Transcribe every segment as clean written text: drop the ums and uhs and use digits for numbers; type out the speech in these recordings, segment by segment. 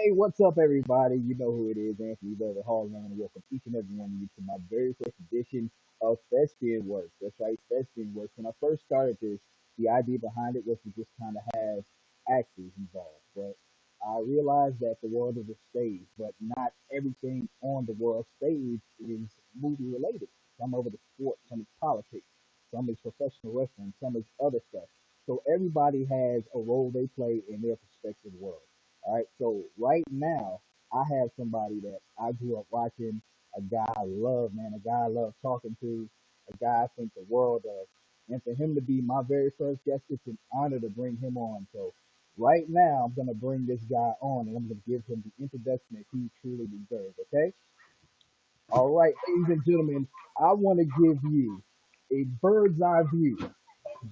Hey, what's up, everybody? You know who it is, Anthony Velvet Hall, and I want to welcome each and every one of you to my very first edition of THESPIANWERX. That's right, THESPIANWERX. When I first started this, the idea behind it was to just kind of have actors involved, but I realized that the world is a stage, but not everything on the world stage is movie related. Some of it is sports, some is politics, some is professional wrestling, some is other stuff. So everybody has a role they play in their respective world. All right, so right now I have somebody that I grew up watching, a guy I love, man, a guy I love talking to, a guy I think the world of, and for him to be my very first guest, it's an honor to bring him on. So right now I'm gonna bring this guy on, and I'm gonna give him the introduction that he truly deserves. Okay? All right, ladies and gentlemen, I want to give you a bird's eye view.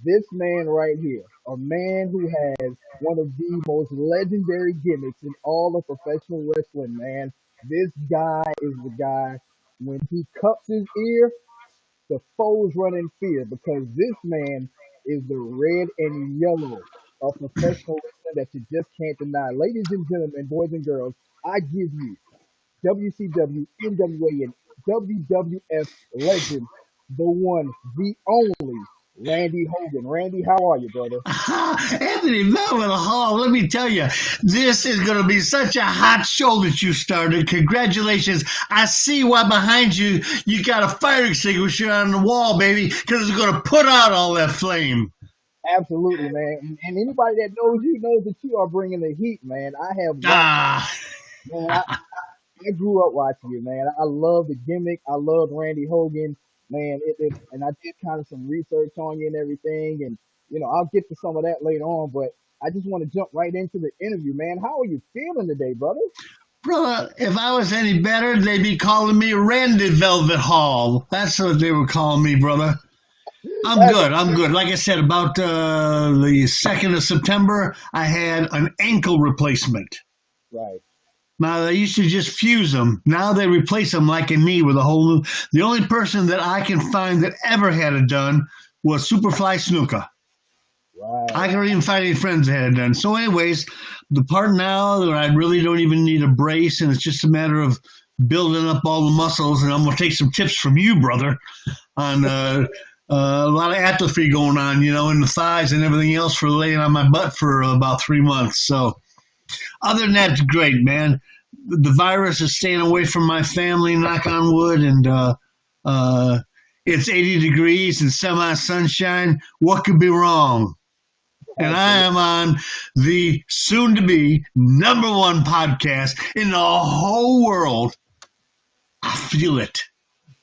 This man right here, a man who has one of the most legendary gimmicks in all of professional wrestling, man. This guy is the guy, when he cups his ear, the foes run in fear because this man is the red and yellow of professional wrestling that you just can't deny. Ladies and gentlemen, boys and girls, I give you WCW, NWA, and WWF legend, the one, the only, Randy Hogan. Randy, how are you, brother? Anthony Velvet Hall, let me tell you, this is going to be such a hot show that you started. Congratulations. I see why behind you you got a fire extinguisher on the wall, baby, because it's going to put out all that flame. Absolutely, man. And anybody that knows you knows that you are bringing the heat, man. I have watched, Ah, man. I grew up watching you, man. I love the gimmick. I love Randy Hogan, man. And I did kind of some research on you and everything, and I'll get to some of that later on. But I just want to jump right into the interview, man. How are you feeling today, brother? brother, if I was any better, they'd be calling me Randy Velvet Hall. That's what they would call me, brother. I'm That's good. I'm good. Like I said, about the 2nd of September, I had an ankle replacement. right. Now they used to just fuse them. Now they replace them like a knee with a whole new. The only person that I can find that ever had it done was Superfly Snuka. I Right. can't even find any friends that had it done. So, anyways, the part now that I really don't even need a brace, and it's just a matter of building up all the muscles. And I'm gonna take some tips from you, brother, on a lot of atrophy going on, in the thighs and everything else for laying on my butt for about 3 months. So. Other than that, it's great, man. The virus is staying away from my family, knock on wood, and it's 80 degrees and semi-sunshine. What could be wrong? And I Absolutely. am on the soon-to-be #1 podcast in the whole world. I feel it.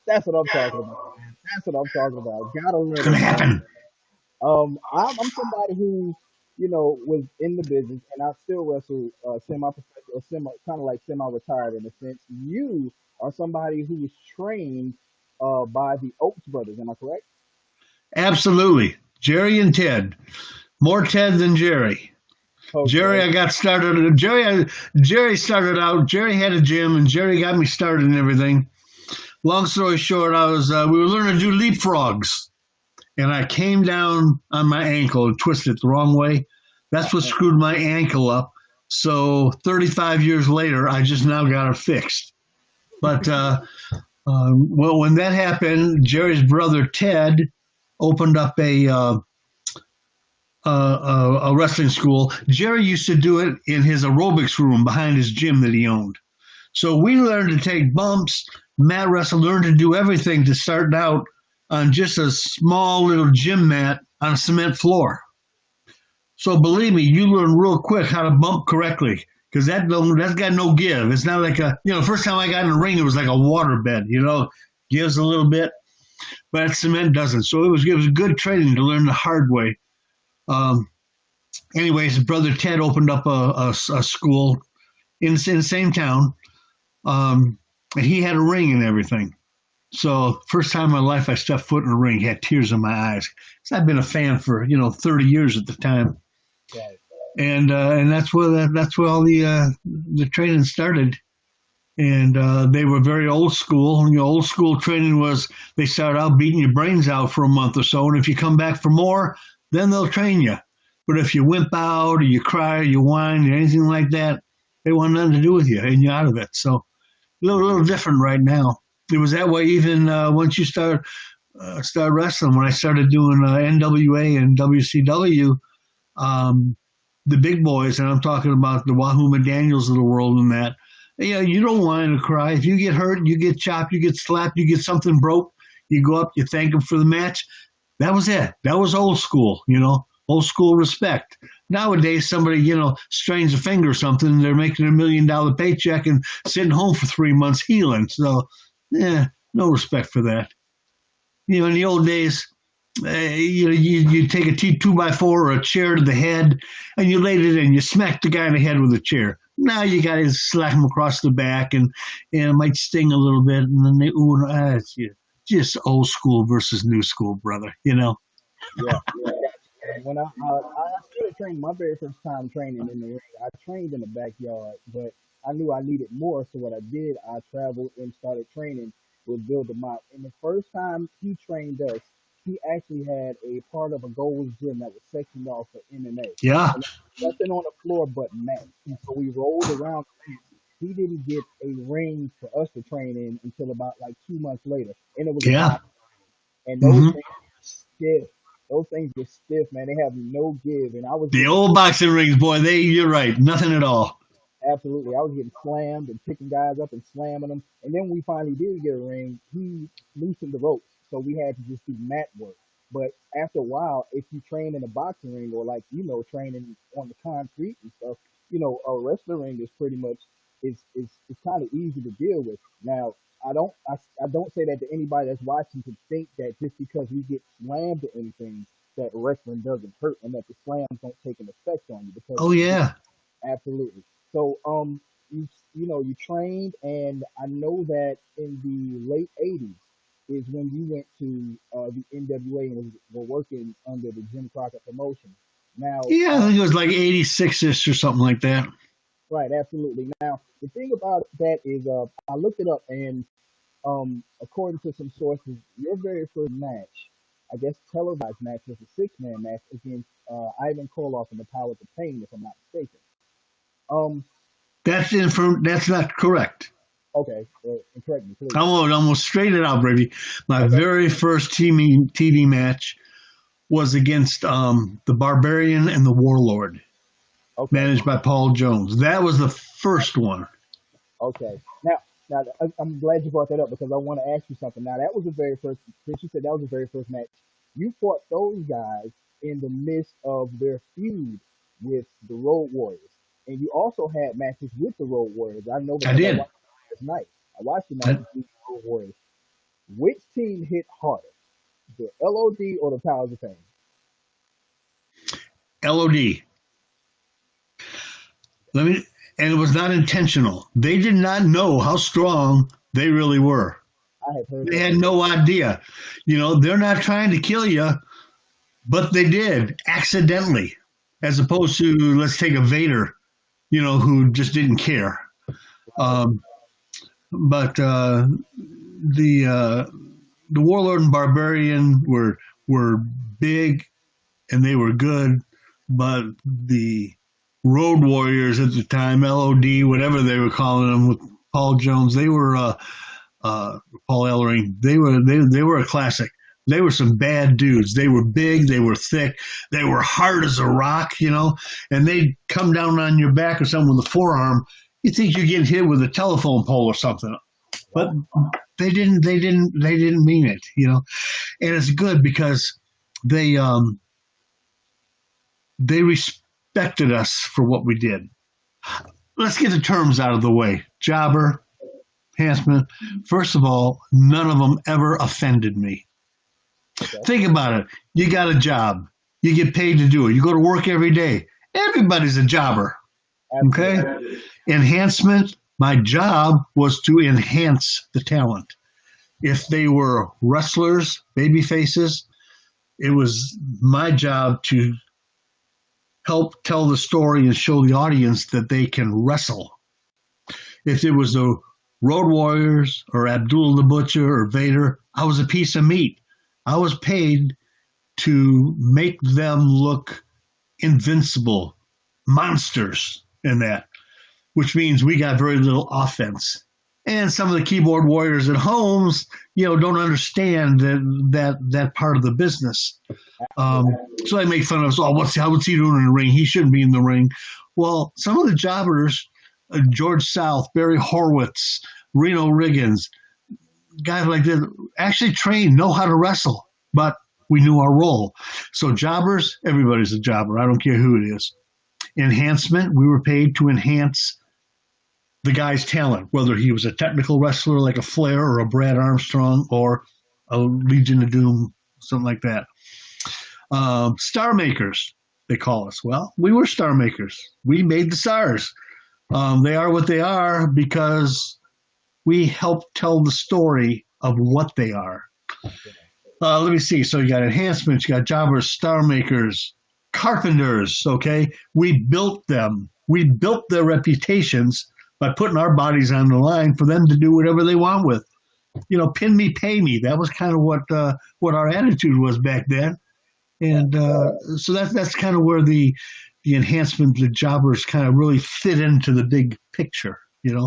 That's what I'm talking about, man. That's what I'm talking about. Gotta It's let going it, to man. happen. I'm somebody who, was in the business, and I still wrestle semi-professional, kind of like semi-retired in a sense. You are somebody who was trained by the Oaks brothers. Am I correct? Absolutely. Jerry and Ted. More Ted than Jerry. Jerry, Okay. I got started. Jerry started out. Jerry had a gym, and Jerry got me started and everything. Long story short, we were learning to do leapfrogs, and I came down on my ankle and twisted it the wrong way. That's what screwed my ankle up. So 35 years later, I just now got it fixed. But well, when that happened, Jerry's brother Ted opened up a wrestling school. Jerry used to do it in his aerobics room behind his gym that he owned. So we learned to take bumps. Mat wrestle learned to do everything to start out on just a small little gym mat on a cement floor. So believe me, you learn real quick how to bump correctly because that's got no give. It's not like first time I got in the ring, it was like a water bed, gives a little bit, but cement doesn't. So it was good training to learn the hard way. Um, Anyways, brother Ted opened up a school in the same town, and he had a ring and everything. So first time in my life I stepped foot in a ring, had tears in my eyes. Because I've been a fan for 30 years at the time, Right. and that's where all the training started. And they were very old school. Old school training was they start out beating your brains out for a month or so, and if you come back for more, then they'll train you. But if you wimp out or you cry or you whine or anything like that, They want nothing to do with you, and you're out of it. So a little different right now. It was that way even once you start wrestling. When I started doing NWA and WCW, um, the big boys, and I'm talking about the Wahoo McDaniels of the world and that. Yeah, you don't whine or cry. If you get hurt, you get chopped, you get slapped, you get something broke, you go up, you thank them for the match. That was it. That was old school, old school respect. Nowadays, somebody, strains a finger or something, they're making $1 million paycheck and sitting home for 3 months healing. So, no respect for that. In the old days, you take a two by four or a chair to the head, and you laid it in. You smacked the guy in the head with a chair. Now you got to slap him across the back, and it might sting a little bit, and then it's just old school versus new school, brother. Yeah. When I started training, my very first time training in the ring, I trained in the backyard, but I knew I needed more. So what I did, I traveled and started training with Bill DeMott. And the first time he trained us, he actually had a part of a Gold's Gym that was sectioned off for MMA. Yeah, And there was nothing on the floor but mats. And so we rolled around. He didn't get a ring for us to train in until about like 2 months later. And it was a yeah. box. And those hmm things were stiff. Those things were stiff, man. They have no give. And I was The getting old boxing rings, boy. You're right. Nothing at all. absolutely. I was getting slammed and picking guys up and slamming them. And then when we finally did get a ring, he loosened the ropes. So we had to just do mat work. But after a while, if you train in a boxing ring or like, training on the concrete and stuff, a wrestling ring is pretty much it's kind of easy to deal with. Now, I don't say that to anybody that's watching to think that just because we get slammed or anything that wrestling doesn't hurt and that the slams don't take an effect on you because Oh, they do. yeah. Absolutely. So, you trained, and I know that in the late '80s is when you went to the NWA and were working under the Jim Crockett promotion. Now, Yeah, I think it was like 86-ish or something like that. right, absolutely. Now, the thing about that is, I looked it up, and according to some sources, your very first match, I guess televised match, was a six-man match against Ivan Koloff and the Powers of Pain, if I'm not mistaken. Um, That's not correct. okay, and correct me, please. I'm gonna straighten it out, baby. My Okay, very first TV match was against the Barbarian and the Warlord, okay, managed by Paul Jones. That was the first one. okay. Now, I'm glad you brought that up because I want to ask you something. Now, that was the very first, since you said that was the very first match, you fought those guys in the midst of their feud with the Road Warriors. And you also had matches with the Road Warriors. I know I because I did. watched it last night. I watched the I- matches with the Road Warriors. Which team hit harder, the LOD or the Powers of Pain? LOD. Let me, and it was not intentional. They did not know how strong they really were. I have heard They that had before. no idea. They're not trying to kill you, but they did accidentally, as opposed to let's take a Vader, who just didn't care. Right. Um, but the Warlord and Barbarian were big and they were good, but the Road Warriors at the time, LOD, whatever they were calling them, with Paul Jones, they were Paul Ellering. They were a classic. They were some bad dudes. They were big. They were thick. They were hard as a rock, and they'd come down on your back or something with a forearm. You think you're getting hit with a telephone pole or something, but Wow. they didn't mean it, And it's good because they they respected us for what we did. Let's get the terms out of the way. Jobber, enhancement. First of all, none of them ever offended me. Okay. Think about it. You got a job. You get paid to do it. You go to work every day. Everybody's a jobber. Okay? Absolutely. Enhancement. My job was to enhance the talent. If they were wrestlers, baby faces, it was my job to help tell the story and show the audience that they can wrestle. If it was the Road Warriors or Abdul the Butcher or Vader, I was a piece of meat. I was paid to make them look invincible, monsters in that. which means we got very little offense. And some of the keyboard warriors at homes, don't understand that part of the business. So they make fun of us. Oh, what's he doing in the ring? He shouldn't be in the ring. Well, some of the jobbers, George South, Barry Horowitz, Reno Riggins, guys like this, actually trained, know how to wrestle, but we knew our role. So jobbers, everybody's a jobber. I don't care who it is. Enhancement, we were paid to enhance the guy's talent, whether he was a technical wrestler like a Flair or a Brad Armstrong or a Legion of Doom, something like that. Star makers, they call us. Well, we were star makers. We made the stars. They are what they are because we helped tell the story of what they are. Let me see. So you got enhancements, you got jobbers, star makers, carpenters, okay? We built them. We built their reputations by putting our bodies on the line for them to do whatever they want with. Pin me, pay me. That was kind of what our attitude was back then. And so that's kind of where the enhancement, the jobbers kind of really fit into the big picture, there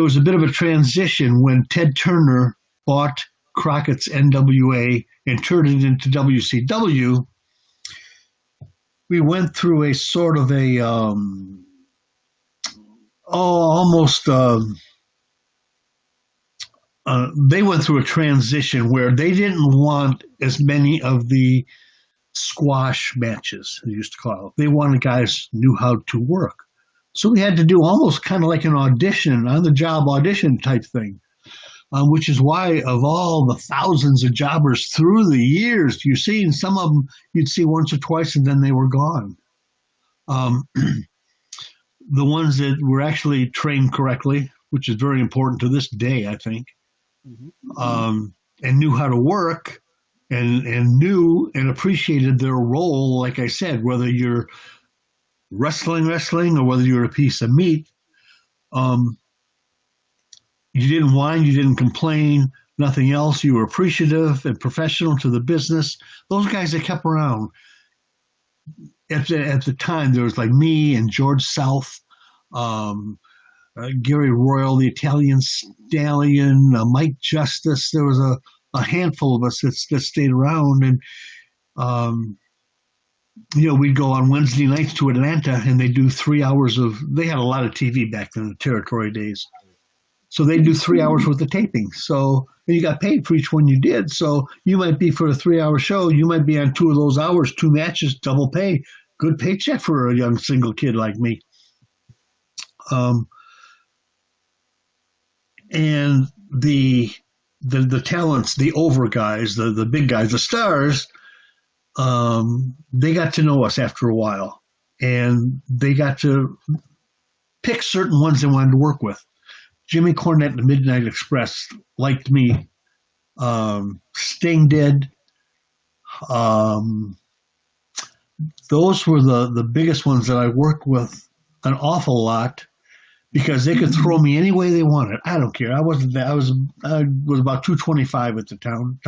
was a bit of a transition when Ted Turner bought Crockett's NWA and turned it into WCW. We went through a sort of a almost they went through a transition where they didn't want as many of the squash matches, they used to call it. They wanted guys who knew how to work. So we had to do almost kind of like an audition, on-the-job audition type thing, which is why of all the thousands of jobbers through the years, you've seen some of them you'd see once or twice and then they were gone. The ones that were actually trained correctly, which is very important to this day, I think, and knew how to work and knew and appreciated their role, like I said, whether you're wrestling or whether you're a piece of meat, you didn't whine, you didn't complain, nothing else. You were appreciative and professional to the business. Those guys that kept around at the time, there was like me and George South, Gary Royal, the Italian Stallion, Mike Justice. There was a handful of us that stayed around, and we'd go on Wednesday nights to Atlanta, and they do 3 hours they had a lot of TV back then, the territory days. So they do 3 hours worth of taping. So, and you got paid for each one you did. So you might be, for a 3-hour show, you might be on 2 of those hours, 2 matches, double pay. Good paycheck for a young single kid like me. And the talents, the over guys, the big guys, the stars, they got to know us after a while, and they got to pick certain ones they wanted to work with. Jimmy Cornette and the Midnight Express liked me. Sting did. Those were the biggest ones that I worked with an awful lot because they could throw me any way they wanted. I don't care. I wasn't that. I was about 225 at the time.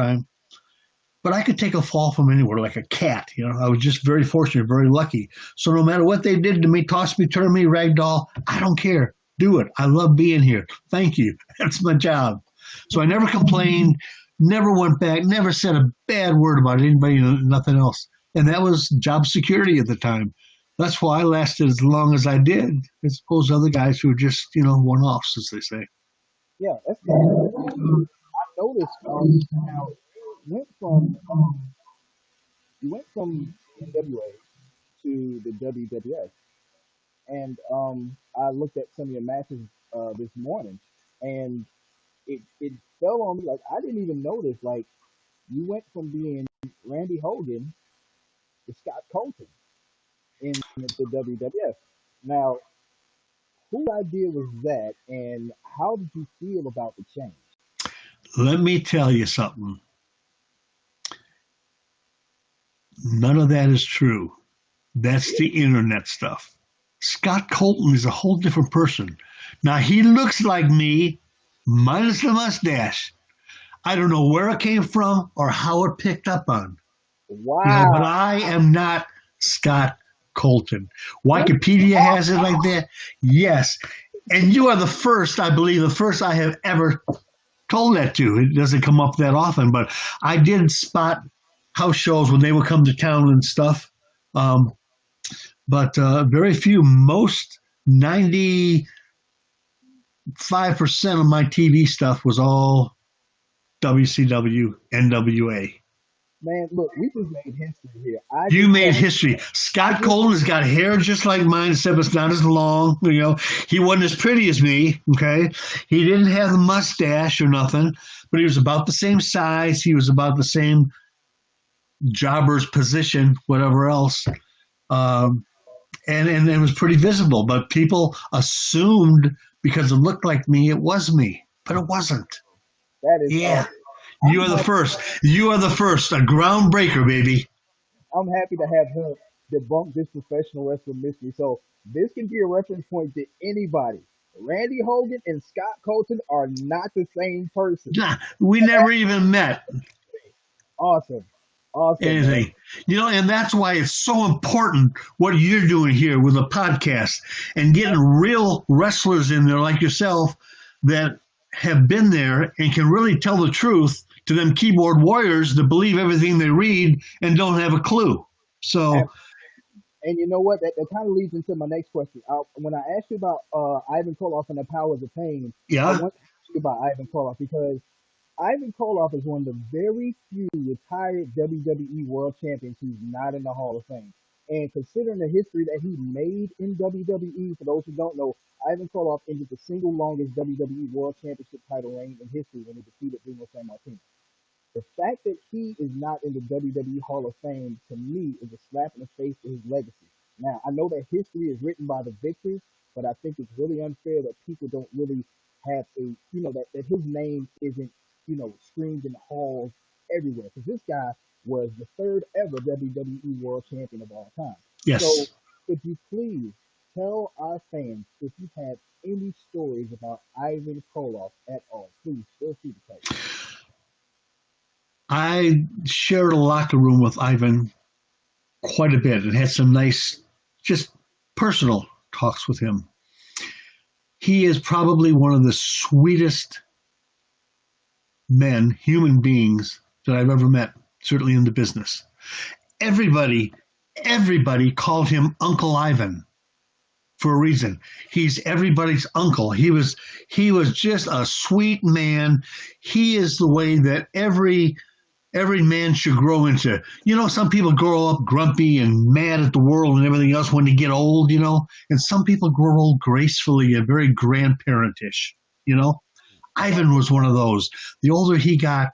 But I could take a fall from anywhere like a cat. I was just very fortunate, very lucky. So no matter what they did to me, toss me, turn me, ragdoll, I don't care. Do it. I love being here. Thank you. That's my job. So I never complained, never went back, never said a bad word about anybody, nothing else. And that was job security at the time. That's why I lasted as long as I did, as opposed to other guys who were just, one-offs, as they say. Yeah, that's cool. I noticed now you went from NWA to the WWF, and I looked at some of your matches this morning, and it fell on me like I didn't even notice. Like you went from being Randy Hogan to Scott Colton in the WWF. Now, whose idea was that, and how did you feel about the change? Let me tell you something. None of that is true. That's the internet stuff. Scott Colton is a whole different person. Now, he looks like me, minus the mustache. I don't know where it came from or how it picked up on. Wow. But I am not Scott Colton. Wikipedia has it like that. Yes. And you are the first, I believe, the first I have ever told that to. It doesn't come up that often, but I did spot house shows when they would come to town and stuff. But very few. Most 95% of my TV stuff was all WCW, NWA. Man, look, we just made history here. You made history. Scott Colton has got hair just like mine, except it's not as long. You know, he wasn't as pretty as me. Okay, he didn't have a mustache or nothing, but he was about the same size. He was about the same jobber's position, whatever else, and it was pretty visible. But people assumed because it looked like me, it was me, but it wasn't. That is yeah. You are the first. You are the first. A groundbreaker, baby. I'm happy to have him debunk this professional wrestling mystery. So this can be a reference point to anybody. Randy Hogan and Scott Colton are not the same person. Nah, we never even met. Awesome. Anything. Man. You know, and that's why it's so important what you're doing here with a podcast and getting real wrestlers in there like yourself that have been there and can really tell the truth to them keyboard warriors that believe everything they read and don't have a clue. So, and you know what? That kind of leads into my next question. When I asked you about Ivan Koloff and the Powers of Pain, yeah, I want to ask you about Ivan Koloff because Ivan Koloff is one of the very few retired WWE World Champions who's not in the Hall of Fame. And considering the history that he made in WWE, for those who don't know, Ivan Koloff ended the single longest WWE World Championship title reign in history when he defeated Bruno Sammartino. The fact that he is not in the WWE Hall of Fame, to me, is a slap in the face to his legacy. Now, I know that history is written by the victors, but I think it's really unfair that people don't really have that his name isn't, screamed in halls everywhere. Because this guy was the third ever WWE World Champion of all time. Yes. So, could you please tell our fans if you have any stories about Ivan Koloff at all? Please feel free to tell. I shared a locker room with Ivan quite a bit and had some nice, just personal talks with him. He is probably one of the sweetest men, human beings that I've ever met, certainly in the business. Everybody called him Uncle Ivan for a reason. He's everybody's uncle. He was just a sweet man. He is the way that every man should grow into. You know, some people grow up grumpy and mad at the world and everything else when they get old, and some people grow old gracefully and very grandparentish, Ivan was one of those. The older he got,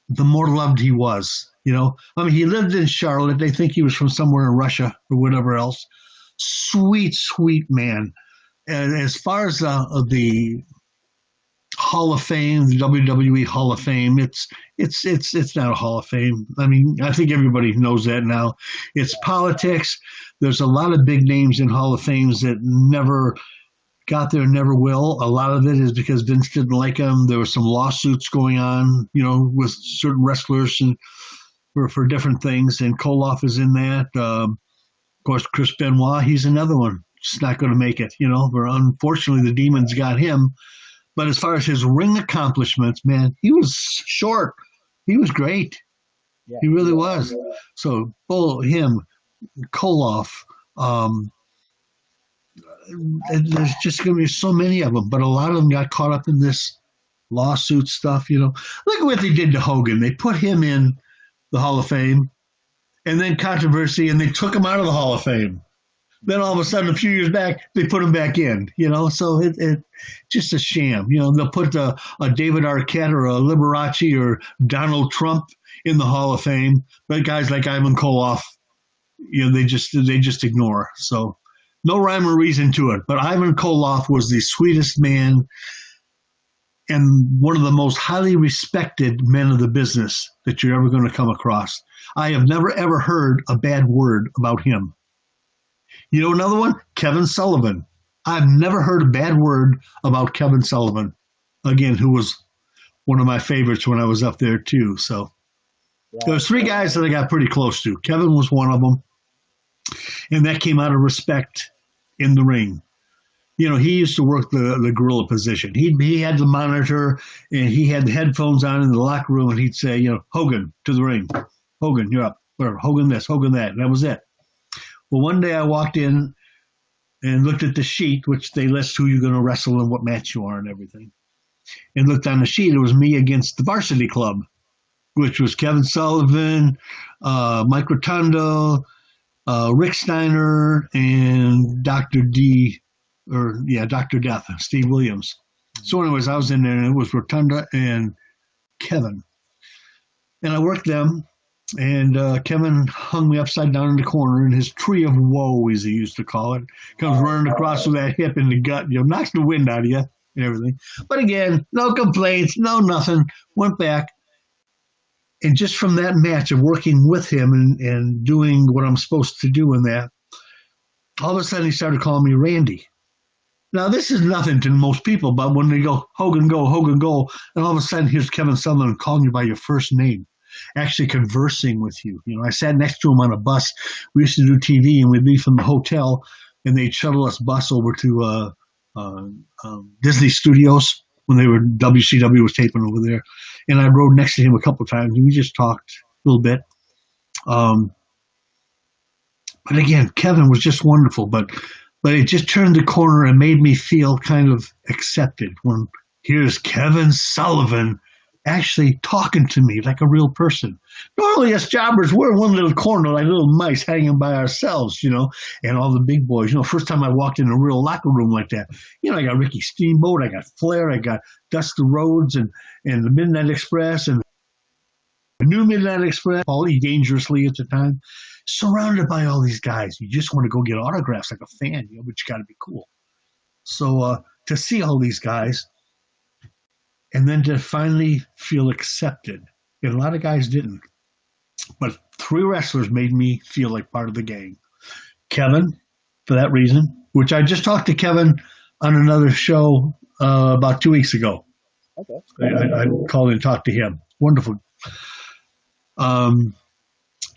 the more loved he was, I mean, he lived in Charlotte. They think he was from somewhere in Russia or whatever else. Sweet, sweet man. And as far as the Hall of Fame, the WWE Hall of Fame, it's not a Hall of Fame. I mean, I think everybody knows that now. It's politics. There's a lot of big names in Hall of Fames that never got there, never will. A lot of it is because Vince didn't like him. There were some lawsuits going on, with certain wrestlers and for different things. And Koloff is in that. Of course, Chris Benoit, he's another one. Just not going to make it, But unfortunately, the demons got him. But as far as his ring accomplishments, man, he was short. He was great. Yeah, he really was. Yeah. So, him, Koloff, there's just going to be so many of them. But a lot of them got caught up in this lawsuit stuff, Look at what they did to Hogan. They put him in the Hall of Fame, and then controversy, and they took him out of the Hall of Fame. Then all of a sudden, a few years back, they put him back in, So it just a sham. They'll put a David Arquette or a Liberace or Donald Trump in the Hall of Fame, but guys like Ivan Koloff, they just ignore. So no rhyme or reason to it. But Ivan Koloff was the sweetest man and one of the most highly respected men of the business that you're ever going to come across. I have never, ever heard a bad word about him. Another one? Kevin Sullivan. I've never heard a bad word about Kevin Sullivan. Again, who was one of my favorites when I was up there too. So there was three guys that I got pretty close to. Kevin was one of them. And that came out of respect in the ring. You know, he used to work the gorilla position. He had the monitor and he had the headphones on in the locker room, and he'd say, you know, Hogan to the ring, Hogan, you're up, or Hogan this, Hogan that, and that was it. Well, one day I walked in and looked at the sheet, which they list who you're going to wrestle and what match you are and everything, and looked on the sheet. It was me against the Varsity Club, which was Kevin Sullivan, Mike Rotundo, Rick Steiner, and Dr. Dr. Death, Steve Williams. So anyways, I was in there, and it was Rotunda and Kevin. And I worked them, and Kevin hung me upside down in the corner, and his tree of woe, as he used to call it, comes running across with that hip in the gut, you know, knocks the wind out of you and everything. But again, no complaints, no nothing. Went back. And just from that match of working with him and doing what I'm supposed to do in that, all of a sudden he started calling me Randy. Now, this is nothing to most people, but when they go, Hogan, go, and all of a sudden here's Kevin Sutherland calling you by your first name, actually conversing with you. You know, I sat next to him on a bus. We used to do TV, and we'd leave from the hotel, and they'd shuttle us bus over to Disney Studios when they were WCW was taping over there. And I rode next to him a couple of times, and we just talked a little bit. But again, Kevin was just wonderful, but it just turned the corner and made me feel kind of accepted when here's Kevin Sullivan actually talking to me like a real person. Normally us jobbers, we're in one little corner like little mice hanging by ourselves, you know, and all the big boys. You know, first time I walked in a real locker room like that, you know, I got Ricky Steamboat, I got Flair, I got Dusty Rhodes and the Midnight Express and the New Midnight Express, Paul E. Dangerously at the time, surrounded by all these guys. You just want to go get autographs like a fan, you know, but you got to be cool. So to see all these guys and then to finally feel accepted, and a lot of guys didn't, but 3 wrestlers made me feel like part of the gang. Kevin, for that reason, which I just talked to Kevin on another show about 2 weeks ago. Okay. I called and talked to him. Wonderful.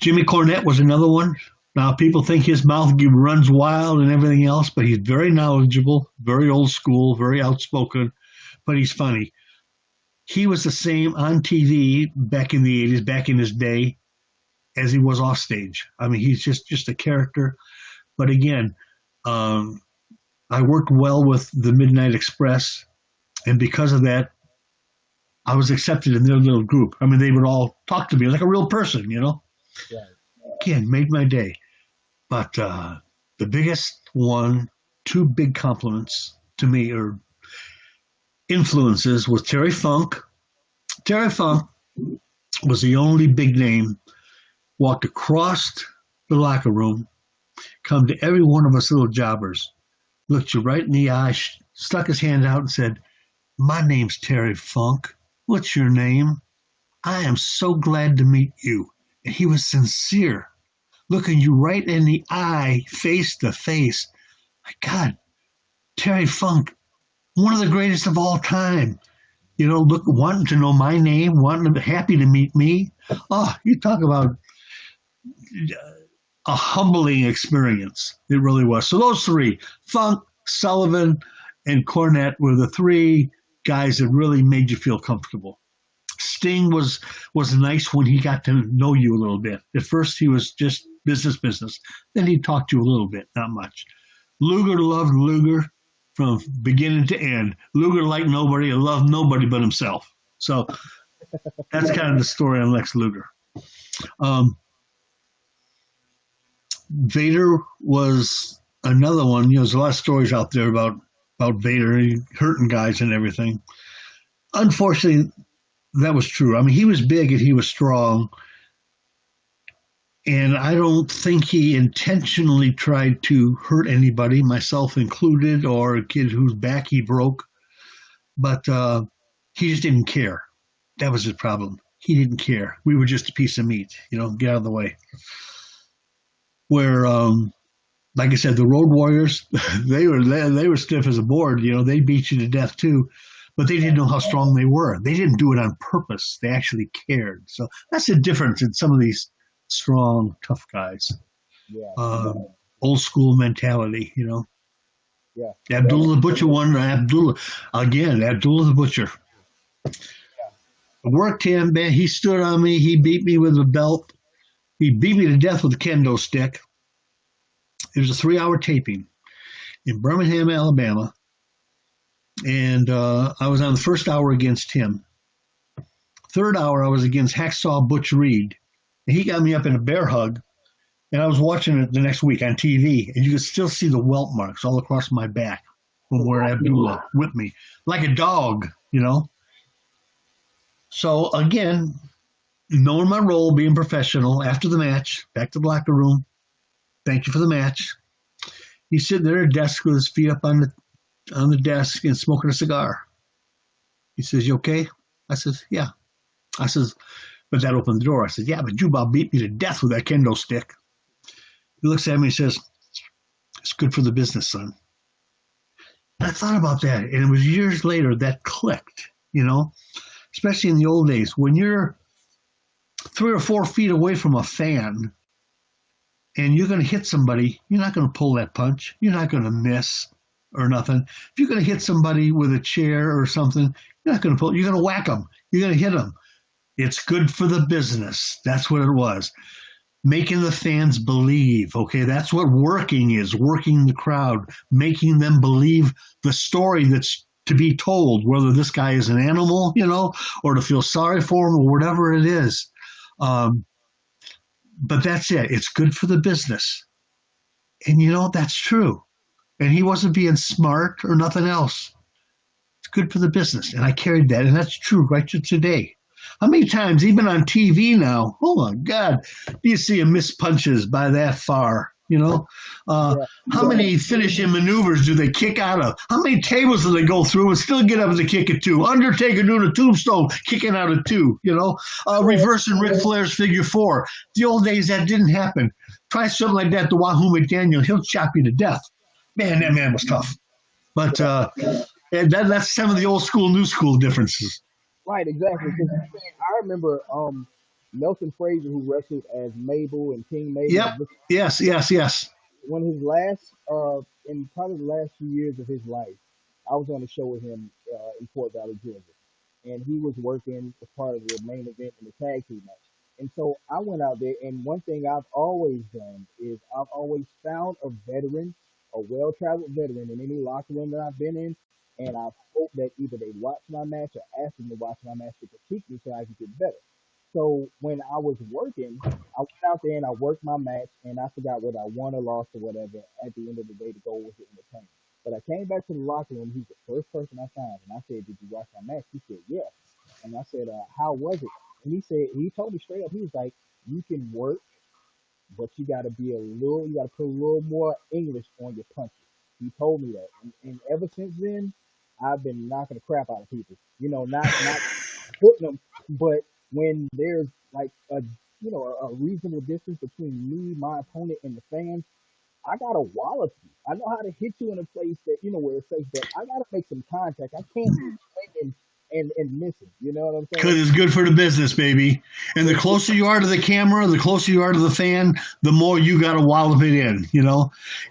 Jimmy Cornette was another one. Now, people think his mouth runs wild and everything else, but he's very knowledgeable, very old school, very outspoken, but he's funny. He was the same on TV back in the 80s, back in his day, as he was off stage. I mean, he's just a character. But again, I worked well with the Midnight Express, and because of that, I was accepted in their little group. I mean, they would all talk to me like a real person, you know? Right. Again, made my day. But the biggest one, 2 big compliments to me, or influences, was Terry Funk. Terry Funk was the only big name, walked across the locker room, come to every one of us little jobbers, looked you right in the eye, stuck his hand out and said, "My name's Terry Funk. What's your name? I am so glad to meet you." And he was sincere, looking you right in the eye, face to face. My God, Terry Funk, one of the greatest of all time. You know, look, wanting to know my name, happy to meet me. Oh, you talk about a humbling experience. It really was. So those 3, Funk, Sullivan, and Cornette, were the 3 guys that really made you feel comfortable. Sting was nice when he got to know you a little bit. At first, he was just business. Then he talked to you a little bit, not much. Luger loved Luger from beginning to end. Luger liked nobody and loved nobody but himself. So that's kind of the story on Lex Luger. Vader was another one. You know, there's a lot of stories out there about Vader hurting guys and everything. Unfortunately, that was true. I mean, he was big and he was strong. And I don't think he intentionally tried to hurt anybody, myself included, or a kid whose back he broke. But he just didn't care. That was his problem. He didn't care. We were just a piece of meat, you know, get out of the way. Where, like I said, the Road Warriors, they were stiff as a board. You know, they beat you to death too. But they didn't know how strong they were. They didn't do it on purpose. They actually cared. So that's the difference in some of these strong, tough guys. Yeah. Uh, Old school mentality, Yeah. Abdullah the Butcher won. Abdullah the Butcher. I worked him, man. He stood on me. He beat me with a belt. He beat me to death with a kendo stick. It was a 3-hour taping in Birmingham, Alabama. And I was on the first hour against him. Third hour, I was against Hacksaw Butch Reed. And he got me up in a bear hug. And I was watching it the next week on TV. And you could still see the welt marks all across my back from where Abdullah whipped me. Like a dog. So, again, knowing my role, being professional, after the match, back to the locker room. Thank you for the match. He's sitting there at a desk with his feet up on the desk and smoking a cigar. He says, "You okay?" I says, "Yeah." I says, but that opened the door. I said, "Yeah, but Jubal beat me to death with that kendo stick." He looks at me and says, "It's good for the business, son." And I thought about that, and it was years later that clicked, especially in the old days. When you're 3 or 4 feet away from a fan and you're going to hit somebody, you're not going to pull that punch. You're not going to miss or nothing. If you're going to hit somebody with a chair or something, you're not going to pull. You're going to whack them. You're going to hit them. It's good for the business. That's what it was. Making the fans believe. Okay, that's what working is. Working the crowd, making them believe the story that's to be told, whether this guy is an animal, or to feel sorry for him or whatever it is. But that's it. It's good for the business. And that's true. And he wasn't being smart or nothing else. It's good for the business. And I carried that. And that's true right to today. How many times, even on TV now, oh my God, do you see him miss punches by that far? How many finishing maneuvers do they kick out of? How many tables do they go through and still get up to kick it 2? Undertaker doing a tombstone, kicking out of 2, reversing Ric Flair's figure 4. The old days, that didn't happen. Try something like that to Wahoo McDaniel, he'll chop you to death. Man, that man was tough. But that's some of the old school, new school differences. Right, exactly. Because I remember Nelson Frazier, who wrestled as Mabel and King Mabel. Yep. Yes. When his last, in probably the last few years of his life, I was on a show with him in Fort Valley, Georgia, and he was working as part of the main event in the tag team match. And so I went out there, and one thing I've always done is I've always found a veteran, a well-traveled veteran in any locker room that I've been in, and I hope that either they watch my match or ask them to watch my match to critique me so I can get better. So when I was working, I went out there and I worked my match, and I forgot whether I won or lost or whatever. At the end of the day, the goal was to entertain. But I came back to the locker room. He's the first person I found, and I said, "Did you watch my match?" He said, "Yeah." And I said, "How was it?" And he told me straight up, he was like, "You can work, but you got to you got to put a little more English on your punches." He told me that, and ever since then, I've been knocking the crap out of people. Not putting them, but when there's like a reasonable distance between me, my opponent, and the fans, I gotta wallop you. I know how to hit you in a place that where it's safe, but I gotta make some contact. I can't be swinging and missing. You know what I'm saying? Because it's good for the business, baby. And the closer you are to the camera, the closer you are to the fan, the more you got to wallop it in.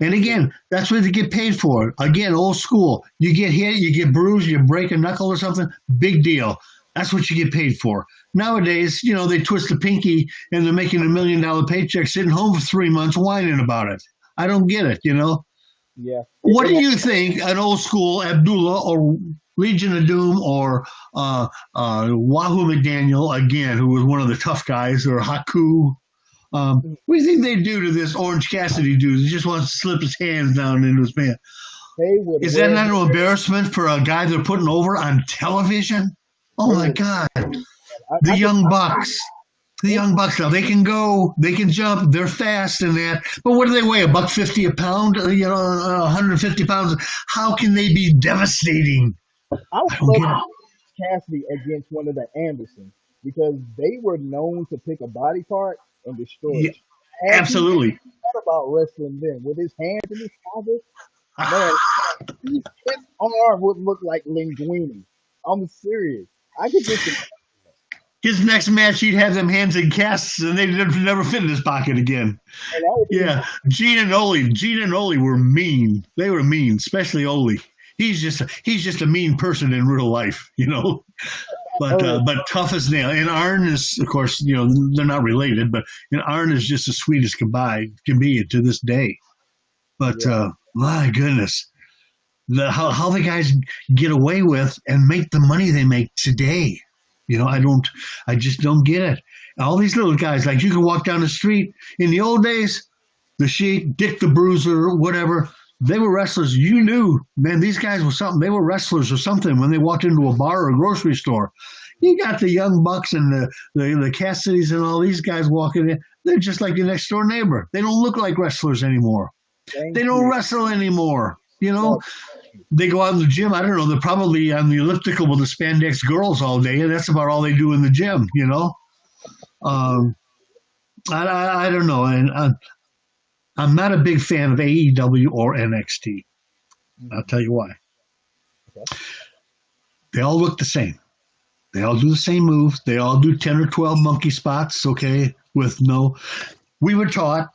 And again, that's what they get paid for. Again, old school. You get hit, you get bruised, you break a knuckle or something, big deal. That's what you get paid for. Nowadays, they twist the pinky and they're making $1 million paycheck sitting home for 3 months whining about it. I don't get it. Yeah. What do you think an old school Abdullah or Legion of Doom or Wahoo McDaniel, again, who was one of the tough guys, or Haku, what do you think they do to this Orange Cassidy dude? He just wants to slip his hands down into his pants. Is that not an embarrassment for a guy they're putting over on television? Oh, my God. The Young Bucks. The Young Bucks now, they can go, they can jump, they're fast in that. But what do they weigh? $150 a pound? 150 pounds. How can they be devastating? I would love Cassidy against one of the Andersons because they were known to pick a body part and destroy it. Absolutely. What about wrestling then? With his hands in his pockets? Man, his arm would look like linguini. I'm serious. I could just His next match, he'd have them hands in casts, and they'd never fit in his pocket again. And that would be Yeah, Gene and Ole were mean. They were mean, especially Ole. He's just a mean person in real life, you know. oh But tough as nail. And Arn is, of course, you know, they're not related, but Arn is just as sweet as can be to this day. But yeah. my goodness, how the guys get away with and make the money they make today. You know, I just don't get it. All these little guys, like you can walk down the street in the old days, the Sheik, Dick the Bruiser, whatever, they were wrestlers. You knew, man, these guys were something. They were wrestlers or something when they walked into a bar or a grocery store. You got the Young Bucks and the Cassidys and all these guys walking in. They're just like your next door neighbor. They don't look like wrestlers anymore. Thank They don't you. wrestle anymore. You know, Well, they go out in the gym. I don't know. They're probably on the elliptical with the spandex girls all day, and that's about all they do in the gym. You know, um, I don't know, and I'm not a big fan of AEW or NXT. I'll tell you why. okay. They all look the same. They all do the same moves. They all do 10 or 12 monkey spots, okay, with no. We were taught,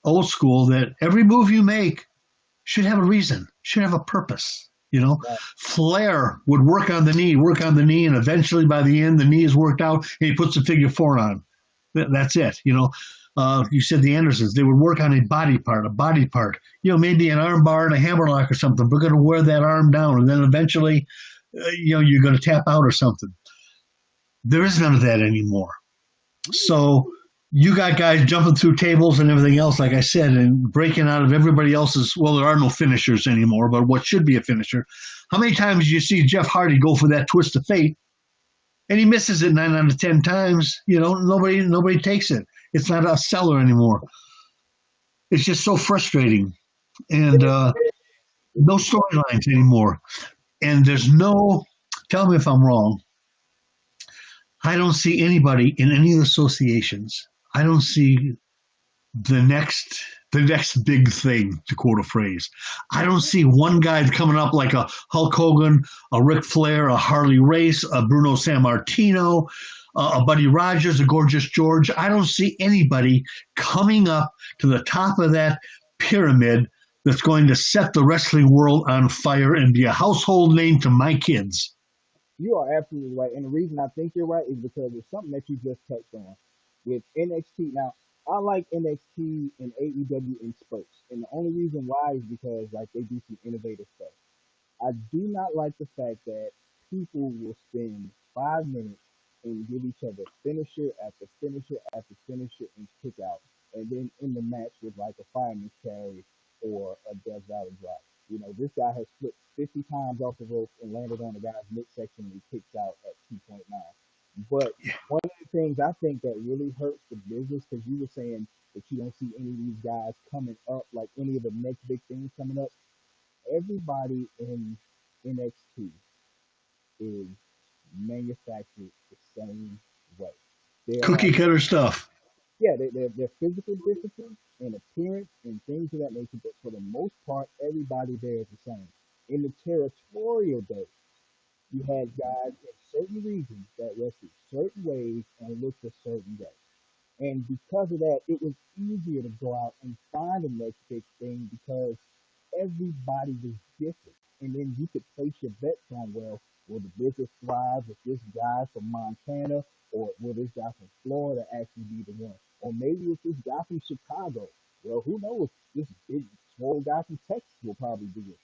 old school, that every move you make should have a reason, should have a purpose. You know, Right. Flair would work on the knee, and eventually by the end, the knee is worked out, and he puts a figure four on. That's it. You know, you said the Andersons, they would work on a body part. You know, maybe an arm bar and a hammerlock or something. We're going to wear that arm down, and then eventually, you know, you're going to tap out or something. There is none of that anymore. So you got guys jumping through tables and everything else, like I said, and breaking out of everybody else's. Well, there are no finishers anymore, but what should be a finisher? How many times do you see Jeff Hardy go for that twist of fate, and he misses it 9 out of 10 times? You know, nobody takes it. It's not a seller anymore. It's just so frustrating, and no storylines anymore. And there's no. Tell me if I'm wrong. I don't see anybody in any of the associations. I don't see the next big thing, to quote a phrase. I don't see one guy coming up like a Hulk Hogan, a Ric Flair, a Harley Race, a Bruno Sammartino, a Buddy Rogers, a Gorgeous George. I don't see anybody coming up to the top of that pyramid that's going to set the wrestling world on fire and be a household name to my kids. You are absolutely right. And the reason I think you're right is because it's something that you just touched on with NXT. Now, I like NXT and AEW in spurts. And the only reason why is because like they do some innovative stuff. I do not like the fact that people will spend 5 minutes and give each other finisher after finisher after finisher and kick out. And then in the match with like a fireman's carry or a Death Valley drop. You know, this guy has flipped 50 times off the rope and landed on the guy's midsection and he kicks out at 2.9. But one of the things I think that really hurts the business, because you were saying that you don't see any of these guys coming up, like any of the next big things coming up. Everybody in NXT is manufactured the same way. They are, Cookie cutter stuff. yeah, they're physical discipline and appearance and things of that nature, but for the most part, everybody there is the same. In the territorial days, you had guys in certain regions that wrestled certain ways and looked a certain way. And because of that, it was easier to go out and find the next big thing because everybody was different. And then you could place your bets on, well, will the business thrive with this guy from Montana, or will this guy from Florida actually be the one? Or maybe it's this guy from Chicago. Well, who knows? This big, small guy from Texas will probably do it.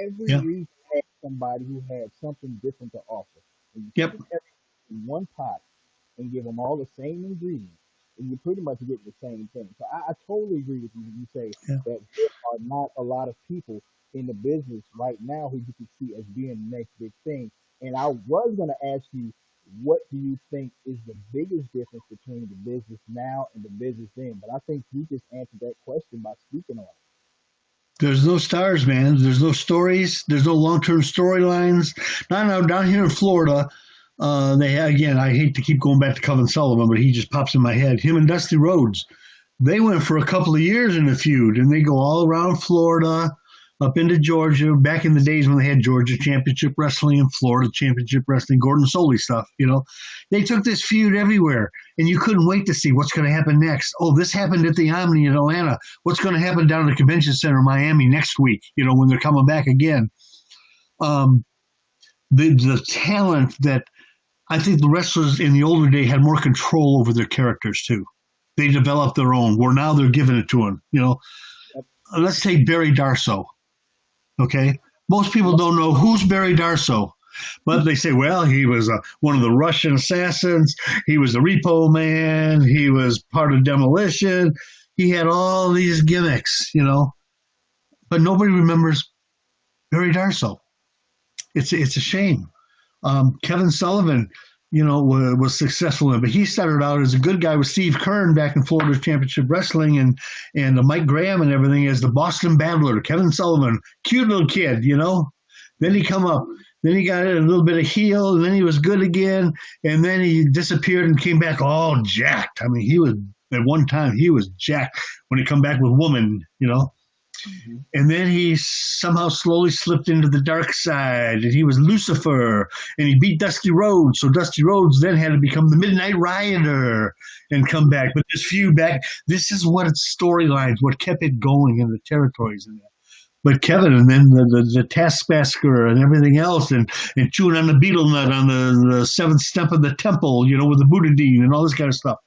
Every Yeah. region had somebody who had something different to offer. And you Yep. put everything in one pot and give them all the same ingredients, and you pretty much get the same thing. So I totally agree with you when you say Yeah. that there are not a lot of people in the business right now who you can see as being the next big thing. And I was going to ask you, what do you think is the biggest difference between the business now and the business then? But I think you just answered that question by speaking on it. There's no stars, man. There's no stories. There's no long-term storylines. Now down here in Florida, again. I hate to keep going back to Kevin Sullivan, but he just pops in my head. Him and Dusty Rhodes, they went for a couple of years in a feud, and they go all around Florida. up into Georgia, back in the days when they had Georgia Championship Wrestling and Florida Championship Wrestling, Gordon Soley stuff, They took this feud everywhere, and you couldn't wait to see what's going to happen next. Oh, this happened at the Omni in Atlanta. What's going to happen down at the Convention Center in Miami next week, when they're coming back again. The talent that I think the wrestlers in the older day had more control over their characters, too. They developed their own, where now they're giving it to them, Let's take Barry Darsow. Okay, most people don't know who's Barry Darsow, but they say, well, he was one of the Russian assassins. He was the Repo Man. He was part of Demolition. He had all these gimmicks, but nobody remembers Barry Darsow. It's a shame. Kevin Sullivan, was successful in, but he started out as a good guy with Steve Kern back in Florida Championship Wrestling and Mike Graham and everything as the Boston Battler. Kevin Sullivan, cute little kid, Then he come up. Then he got a little bit of heel, and then he was good again, and then he disappeared and came back all jacked. I mean, he was at one time he was jacked when he come back with Woman, Mm-hmm. And then he somehow slowly slipped into the dark side, and he was Lucifer, and he beat Dusty Rhodes. So Dusty Rhodes then had to become the Midnight Rioter and come back. But this feud back, this is what its storylines, what kept it going in the territories and that. But Kevin, and then the Taskmaster and everything else, and chewing on the beetle nut on the seventh step of the temple, with the Buddha Dean and all this kind of stuff.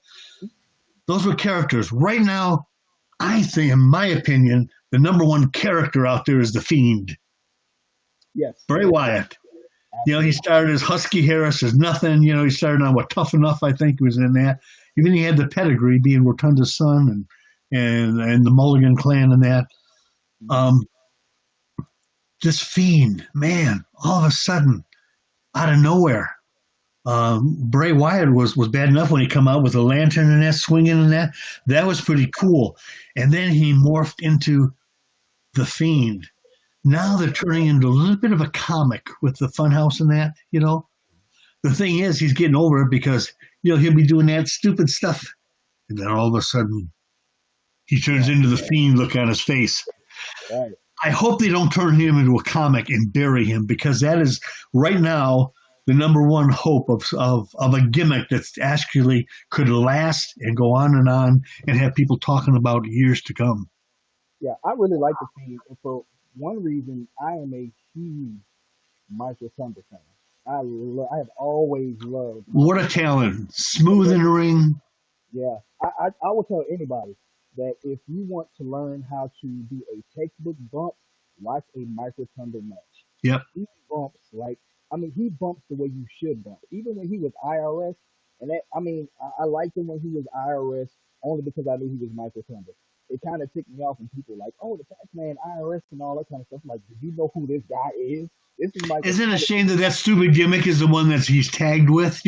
Those were characters. Right now, I think, in my opinion, the number one character out there is the Fiend. Yes. Bray Wyatt. He started as Husky Harris as nothing. He started on Tough Enough, I think, was in that. Even he had the pedigree, being Rotunda's son and the Mulligan clan and that. This Fiend, man, all of a sudden, out of nowhere, Bray Wyatt was bad enough when he come out with a lantern and that swinging and that. That was pretty cool. And then he morphed into the Fiend. Now they're turning into a little bit of a comic with the Funhouse and that, The thing is, he's getting over it because, he'll be doing that stupid stuff. And then all of a sudden, he turns into the Fiend look on his face. Right. I hope they don't turn him into a comic and bury him, because that is right now the number one hope of a gimmick that actually could last and go on and have people talking about years to come. Yeah, I really like the Fiend. And for one reason, I am a huge Michael Thunder fan. I have always loved. What a talent! Smooth in the ring. Yeah, I will tell anybody that if you want to learn how to do a textbook bump, watch a Michael Thunder match. Yep. He bumps he bumps the way you should bump. Even when he was IRS, and I liked him when he was IRS only because I knew he was Michael Thunder. It kind of ticked me off when people like, oh, the Pac-Man, IRS, and all that kind of stuff. I'm like, do you know who this guy is? This is Michael. Isn't it a shame that stupid gimmick is the one that he's tagged with,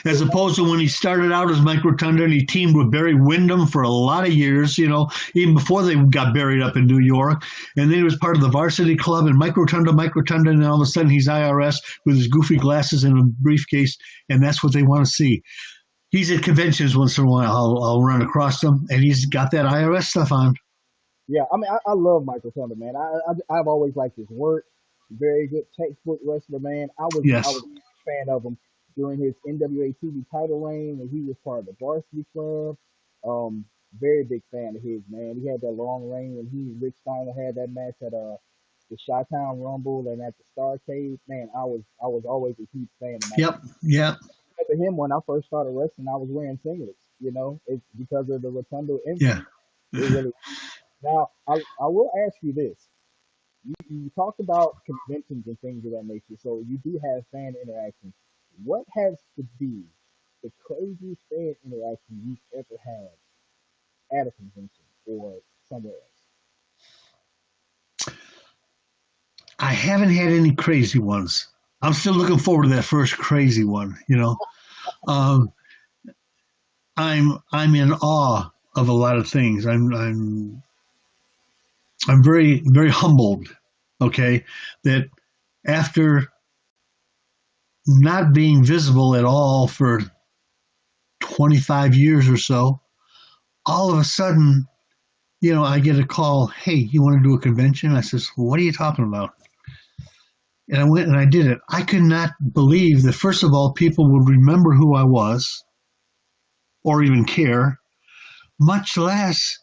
as opposed to when he started out as Mike Rotunda and he teamed with Barry Windham for a lot of years, even before they got buried up in New York. And then he was part of the Varsity Club and Mike Rotunda, and then all of a sudden he's IRS with his goofy glasses and a briefcase, and that's what they want to see. He's at conventions once in a while. I'll run across him, and he's got that IRS stuff on. Yeah, I love Michael Thunder, man. I've always liked his work. Very good textbook wrestler, man. I was a fan of him during his NWA TV title reign when he was part of the Varsity Club. Very big fan of his, man. He had that long reign when he and Rick Steiner had that match at the Chi-Town Rumble and at the Starcade. Man, I was always a huge fan of Michael. Yep. To him, when I first started wrestling, I was wearing singlets. It's because of the Rotundo influence. Yeah. Now, I will ask you this. You talked about conventions and things of that nature, so you do have fan interaction. What has to be the craziest fan interaction you've ever had at a convention or somewhere else? I haven't had any crazy ones. I'm still looking forward to that first crazy one, I'm in awe of a lot of things. I'm very, very humbled, okay, that after not being visible at all for 25 years or so, all of a sudden I get a call, hey, you want to do a convention? I says, what are you talking about? And I went and I did it. I could not believe that, first of all, people would remember who I was or even care, much less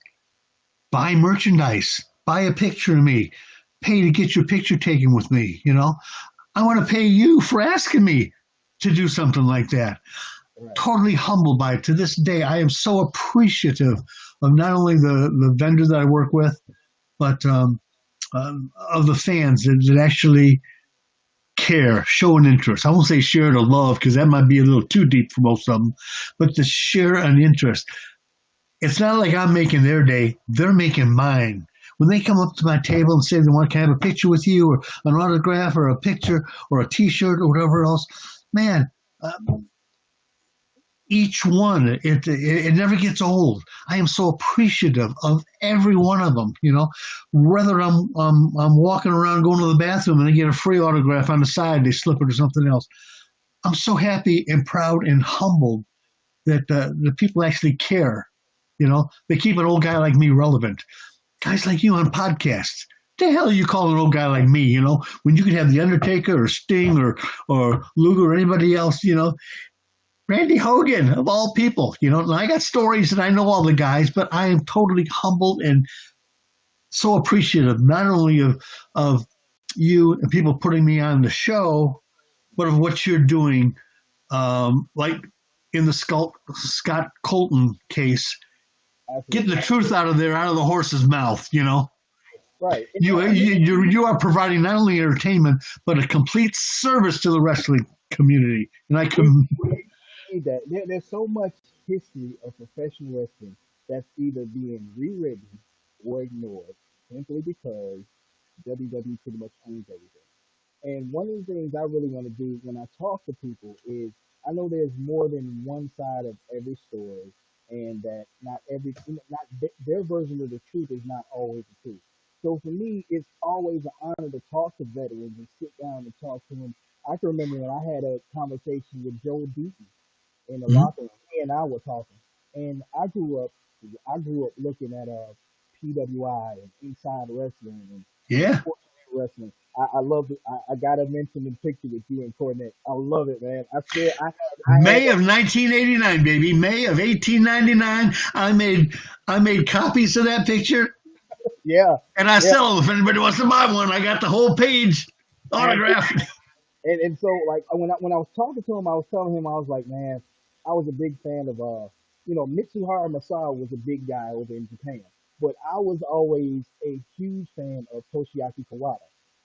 buy merchandise, buy a picture of me, pay to get your picture taken with me. I want to pay you for asking me to do something like that. Right. Totally humbled by it. To this day, I am so appreciative of not only the vendor that I work with, but of the fans that actually care, show an interest. I won't say share the love because that might be a little too deep for most of them, but to share an interest. It's not like I'm making their day, they're making mine. When they come up to my table and say they want to have a picture with you or an autograph or a picture or a T-shirt or whatever else, man, each one, it never gets old. I am so appreciative of every one of them. Whether I'm walking around going to the bathroom and I get a free autograph on the side, they slip it or something else. I'm so happy and proud and humbled that the people actually care. They keep an old guy like me relevant. Guys like you on podcasts. The hell are you calling an old guy like me? When you could have the Undertaker or Sting or Luger or anybody else. Randy Hogan of all people. And I got stories and I know all the guys, but I am totally humbled and so appreciative not only of you and people putting me on the show, but of what you're doing. Like in the Scott Colton case, getting the truth out of the horse's mouth. Right. You are providing not only entertainment but a complete service to the wrestling community, and I can. That there's so much history of professional wrestling that's either being rewritten or ignored simply because WWE pretty much owns everything. And one of the things I really want to do when I talk to people is I know there's more than one side of every story, and that not their version of the truth is not always the truth. So for me, it's always an honor to talk to veterans and sit down and talk to them. I can remember when I had a conversation with Joe Deaton in the Mhm. locker room. He and I were talking, and I grew up looking at PWI and Inside Wrestling and Yeah. Sports Wrestling. I love it. I gotta mention the picture with you and Cornette. I love it, man. I had May that. of 1989, baby. May of 1899. I made copies of that picture, Yeah, and I yeah, sell them if anybody wants to buy one. I got the whole page absolutely. autographed. And so like when I was talking to him, I was telling him I was like, man, I was a big fan of Mitsuharu Masawa was a big guy over in Japan, but I was always a huge fan of Toshiaki Kawada.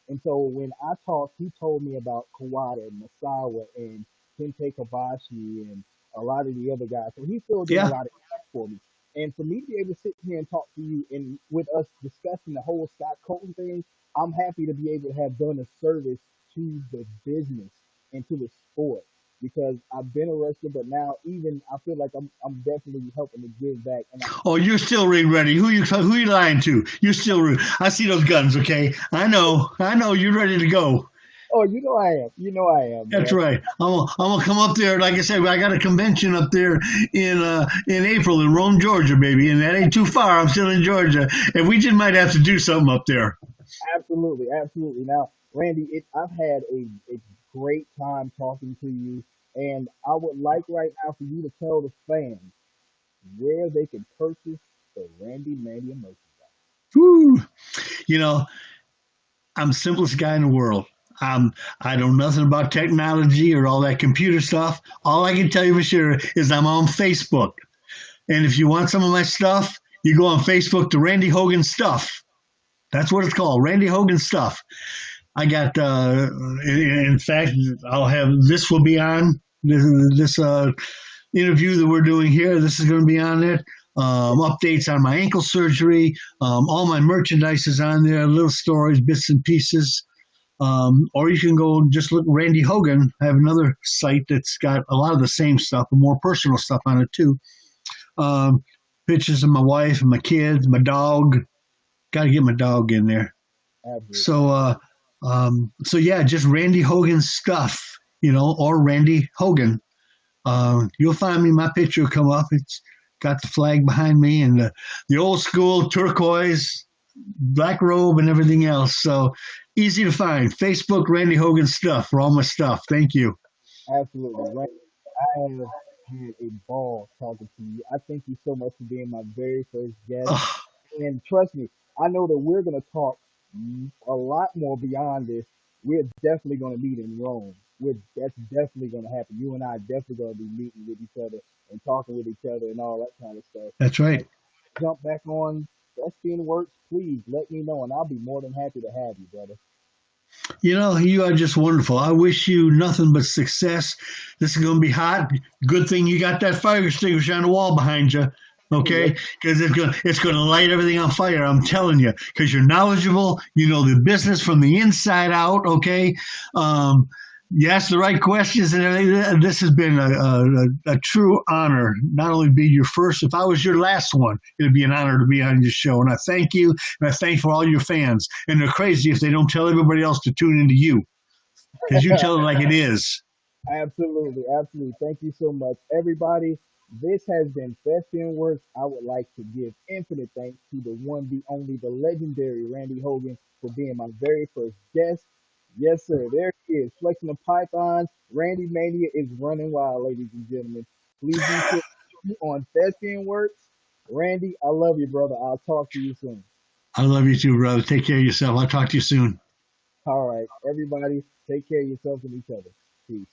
And so when I talked, he told me about Kawada and Masawa and Kente Kobashi and a lot of the other guys. So he filled in a Yeah. lot of gaps for me. And for me to be able to sit here and talk to you and with us discussing the whole Scott Colton thing, I'm happy to be able to have done a service to the business and to the sport because I've been a wrestler, but now even I feel like I'm definitely helping to give back. And Oh, you're still ready. Who you lying to? You're still. I see those guns. Okay. I know. You're ready to go. oh, you know I am. You know I am, That's man. right. I'm gonna come up there. Like I said, I got a convention up there in April in Rome, Georgia, baby, and that ain't too far. I'm still in Georgia, and we just might have to do something up there. Absolutely, absolutely. Now, Randy, I've had a great time talking to you, and I would like right now for you to tell the fans where they can purchase the Randy Mania merchandise. Woo. You know, I'm the simplest guy in the world. I know nothing about technology or all that computer stuff. All I can tell you for sure is I'm on Facebook. And if you want some of my stuff, you go on Facebook to Randy Hogan Stuff. That's what it's called, Randy Hogan Stuff. I got, in fact, I'll have this will be on this interview that we're doing here. This is going to be on it. Updates on my ankle surgery. All my merchandise is on there, little stories, bits and pieces. Or you can go just look Randy Hogan. I have another site that's got a lot of the same stuff, but more personal stuff on it too. Um, Pictures of my wife and my kids, my dog. Got to get my dog in there. Absolutely. So yeah, just Randy Hogan stuff, or Randy Hogan. You'll find me. My picture will come up. got the flag behind me and the old school turquoise, black robe, and everything else. So easy to find. Facebook, Randy Hogan stuff for all my stuff. Thank you. Absolutely. Right. I have had a ball talking to you. I thank you so much for being my very first guest. Oh, And trust me, I know that we're going to talk a lot more beyond this. We're definitely going to meet in Rome. That's definitely going to happen. You and I are definitely going to be meeting with each other and talking with each other and all that kind of stuff. that's right. And jump back on Thespian Works, please let me know, and I'll be more than happy to have you, brother. You know, you are just wonderful. I wish you nothing but success. This is going to be hot. Good thing you got that fire extinguisher on the wall behind you, Yes, okay? Because it's going to light everything on fire. I'm telling you, because you're knowledgeable. You know the business from the inside out, okay? Um, you ask the right questions and everything. This has been a true honor. Not only be your first, if I was your last one, it'd be an honor to be on your show. And I thank you, and I thank for all your fans. And they're crazy if they don't tell everybody else to tune into you, because you tell it like it is. absolutely, absolutely. Thank you so much, everybody. This has been Thespian Works. I would like to give infinite thanks to the one, the only, the legendary Randy Hogan for being my very first guest. Yes, sir. There he is, flexing the pythons. Randy Mania is running wild, ladies and gentlemen. Please be sure to be on Thespian Works. Randy, I love you, brother. I'll talk to you soon. I love you too, brother. Take care of yourself. I'll talk to you soon. All right, everybody, take care of yourself and each other. Peace.